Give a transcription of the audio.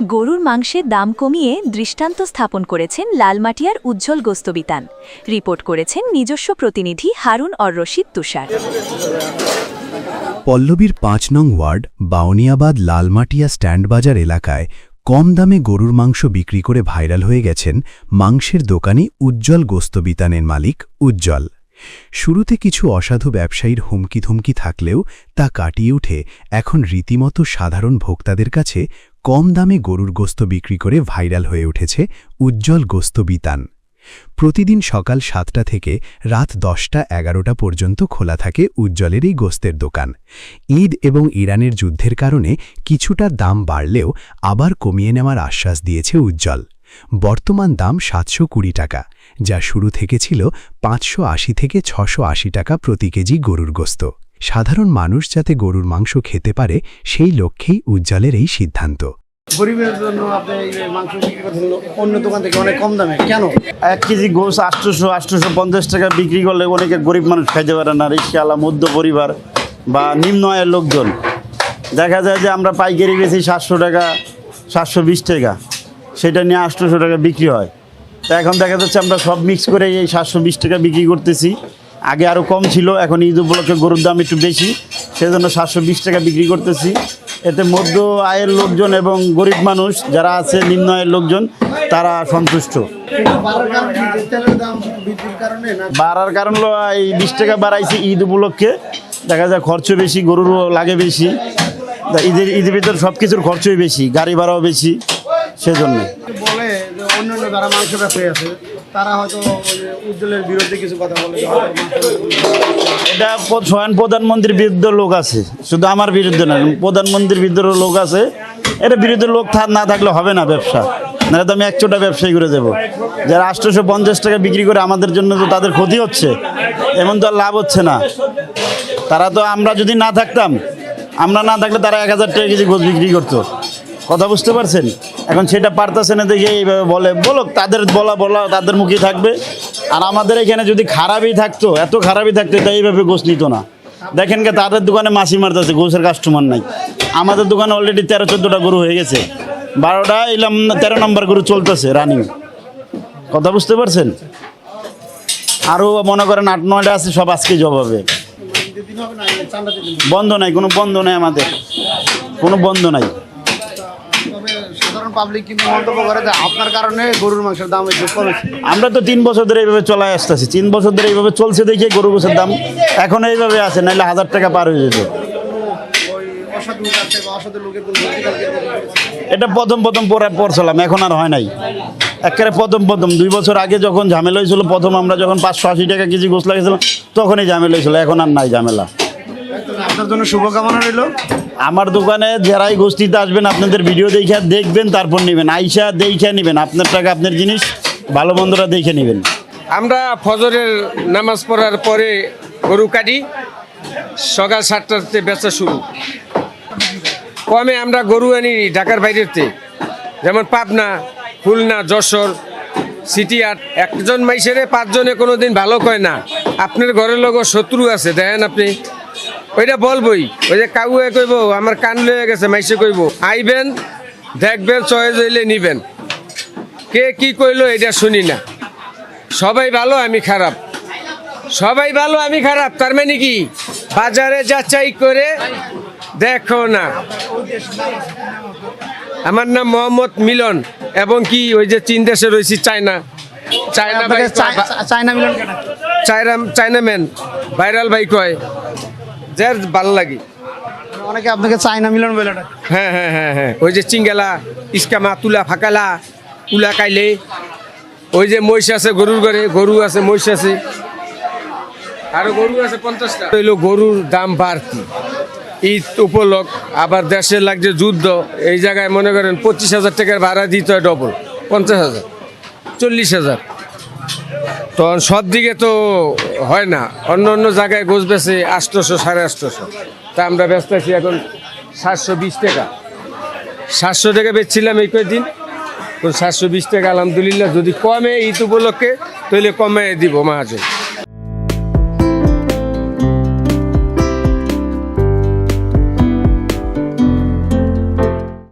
গরুর মাংসের দাম কমিয়ে দৃষ্টান্ত স্থাপন করেছেন লালমাটিয়ার উজ্জ্বল গোস্তবিতান। রিপোর্ট করেছেন নিজস্ব প্রতিনিধি হারুন অর রশিদ তুষার। পল্লবীর ৫ নং ওয়ার্ড বাউনিয়াবাদ লালমাটিয়া স্ট্যান্ড বাজার এলাকায় কম দামে গরুর মাংস বিক্রি করে ভাইরাল হয়ে গেছেন মাংসের দোকানি উজ্জ্বল গোস্তবিতানের মালিক উজ্জ্বল। শুরুতে কিছু অসাধু ব্যবসায়ীর হুমকি থাকলেও তা কাটিয়ে উঠে এখন রীতিমতো সাধারণ ভোক্তাদের কাছে কম দামে গরুর গোস্ত বিক্রি করে ভাইরাল হয়ে উঠেছে উজ্জ্বল গোস্তবিতান। প্রতিদিন সকাল ৭টা থেকে রাত ১০টা-১১টা পর্যন্ত খোলা থাকে উজ্জ্বলের এই গোস্তের দোকান। ঈদ এবং ইরানের যুদ্ধের কারণে কিছুটা দাম বাড়লেও আবার কমিয়ে নেওয়ার আশ্বাস দিয়েছে উজ্জ্বল। বর্তমান দাম ৭২০ টাকা, যা শুরু থেকে ছিল ৫৮০ থেকে ৬৮০ টাকা প্রতি কেজি গরুর গোস্ত। সাধারণ মানুষ যাতে গরুর মাংস খেতে পারে সেই লক্ষ্যেই উজ্জ্বলের এই সিদ্ধান্ত। গরিবের জন্য আপনি মাংস বিক্রি করছেন অন্য দোকান থেকে অনেক কম দামে, কেন? ১ কেজি গোস ৮০০-৮৫০ টাকা বিক্রি করলে অনেকে গরিব মানুষ খাইতে পারে না, রিক্সাওয়ালা, মধ্য পরিবার বা নিম্ন আয়ের লোকজন। দেখা যায় যে আমরা পাইকারি বেশি ৭০০ টাকা, ৭২০ টাকা, সেটা নিয়ে ৮০০ টাকা বিক্রি হয়। তা এখন দেখা যাচ্ছে আমরা সব মিক্স করে এই ৭২০ টাকা বিক্রি করতেছি। আগে আরও কম ছিল, এখন ঈদ উপলক্ষে গরুর দাম একটু বেশি, সেজন্য ৭২০ টাকা বিক্রি করতেছি। এতে মধ্য আয়ের লোকজন এবং গরিব মানুষ যারা আছে, নিম্ন আয়ের লোকজন, তারা সন্তুষ্ট। বাড়ার কারণ হলো এই ২০ টাকা বাড়াইছি ঈদ উপলক্ষে। দেখা যায় খরচ বেশি, গরুরও লাগে বেশি, ঈদের ভিতরে সব কিছুর খরচই বেশি, গাড়ি ভাড়াও বেশি, সেজন্য। বলে যে অন্যান্য যারা মাংস ব্যবসায়ী আছে তারা হয়তো উজ্জ্বলের বিরুদ্ধে কিছু কথা বলে। এটা স্বয়ং প্রধানমন্ত্রীর বিরুদ্ধে লোক আছে, শুধু আমার বিরুদ্ধে না, প্রধানমন্ত্রীর বিরুদ্ধে লোক আছে। এটা বিরুদ্ধে লোক না থাকলে হবে না ব্যবসা, নাহলে তো আমি ১০০টা ব্যবসায়ী করে দেবো। যারা ৮৫০ টাকা বিক্রি করে আমাদের জন্য তো তাদের ক্ষতি হচ্ছে, এমন তো আর লাভ হচ্ছে না। তারা তো আমরা যদি না থাকতাম, আমরা না থাকলে তারা ১০০০ টাকা কেজি গোস বিক্রি করতো। কথা বুঝতে পারছেন? এখন সেটা পারতেছে না দেখে এইভাবে বলুক, তাদের বলা তাদের মুখে থাকবে। আর আমাদের এখানে যদি খারাপই থাকতো, এত খারাপই থাকতো, তাই এইভাবে গোস নিত না। দেখেন কে তাদের দোকানে মাছি মারতেছে, গোসের কাস্টমার নাই। আমাদের দোকানে অলরেডি ১৩-১৪টা গরু হয়ে গেছে, 12টা এলাম ১৩ নম্বর গরু চলতেছে রানিং। কথা বুঝতে পারছেন? আরও মনে করেন ৮-৯টা আছে, সব আজকে জব হবে। বন্ধ নাই, কোনো বন্ধ নাই, আমাদের কোনো বন্ধ নাই। সাধারণ পাবলিক কিন্তু মন্তব্য করে যে আপনার কারণে গরুর মাংসের দাম একটু কমেছে। আমরা তো 3 বছর ধরে এইভাবে চলায় আসতেছি, 3 বছর ধরে এইভাবে চলছে দেখে গরু গোছের দাম এখন এইভাবে আছে, নাহলে 1000 টাকা পার হয়ে যেত। এটা প্রথম পড়ছিলাম, এখন আর হয় নাই। একেবারে প্রথম 2 বছর আগে যখন ঝামেলা হয়েছিল, প্রথম আমরা যখন ৫৮০ টাকা কেজি গোছ লাগিয়েছিলাম, তখনই ঝামেলা হয়েছিল, এখন আর নাই ঝামেলা। আপনার জন্য শুভকামনা রইল। আমার দোকানে যারাই গোষ্ঠীতে আসবেন, আপনাদের ভিডিও দেখে দেখবেন, তারপর নেবেন, আইসা দেখে নেবেন, আপনার টাকা আপনার জিনিস, ভালো মন্দরা দেখে নেবেন। আমরা ফজরের নামাজ পড়ার পরে গরু কাটি, সকাল 7টাতে বেচা শুরু। কমে আমরা গরু আনি ঢাকার বাইরেতে, যেমন পাবনা, খুলনা, যশোর, সিটিহাট। একজন মাইসেরে 5 জনে কোনো দিন ভালো কয় না। আপনার ঘরের লোক শত্রু আছে, দেখেন আপনি, ওইটা বলবই। ওই যে কাউয়ে কইব আমার কান লয়ে গেছে, মাইসে কইব, আইবেন দেখবেন, চয়েস হইলে নিবেন। কে কি কইলো এটা শুনি না। সবাই ভালো, আমি খারাপ, সবাই ভালো, আমি খারাপ। তার মানে কি? বাজারে যাচাই করে দেখো না। আমার নাম মোহাম্মদ মিলন, এবং কি ওই যে চীন দেশে রয়েছি, চায়না মিলন, চায়না ম্যান, ভাইরাল ভাই কয়, যার ভালো লাগে। অনেকে আপনাকে চায়না মিলন বলে। হ্যাঁ হ্যাঁ হ্যাঁ হ্যাঁ, ওই যে চিঙ্গেলা, ইস্কামা, তুলা, ফাঁকালা, উলা কাইলে, ওই যে মহিষ আছে গরুর ঘরে, গরু আছে, মহিষ আছে, আরো গরু আছে 50টা। হইলো গরুর দাম বাড়তি, ঈদ উপলক্ষ, আবার দেশের লাগছে যুদ্ধ। এই জায়গায় মনে করেন 25,000 টাকার ভাড়া দিতে হয়, ডবল 50,000, 40,000। তখন সব দিকে তো হয় না। অন্য জায়গায় গোছ বেছে 800, 850। তা আমরা ব্যস্ত আছি এখন 720 টাকা। 700 টাকা বেচছিলাম এই কয়েকদিন, 720 টাকা। আলহামদুলিল্লাহ, যদি কমে ঈদ উপলক্ষে তাহলে কমে দিব মহাজন।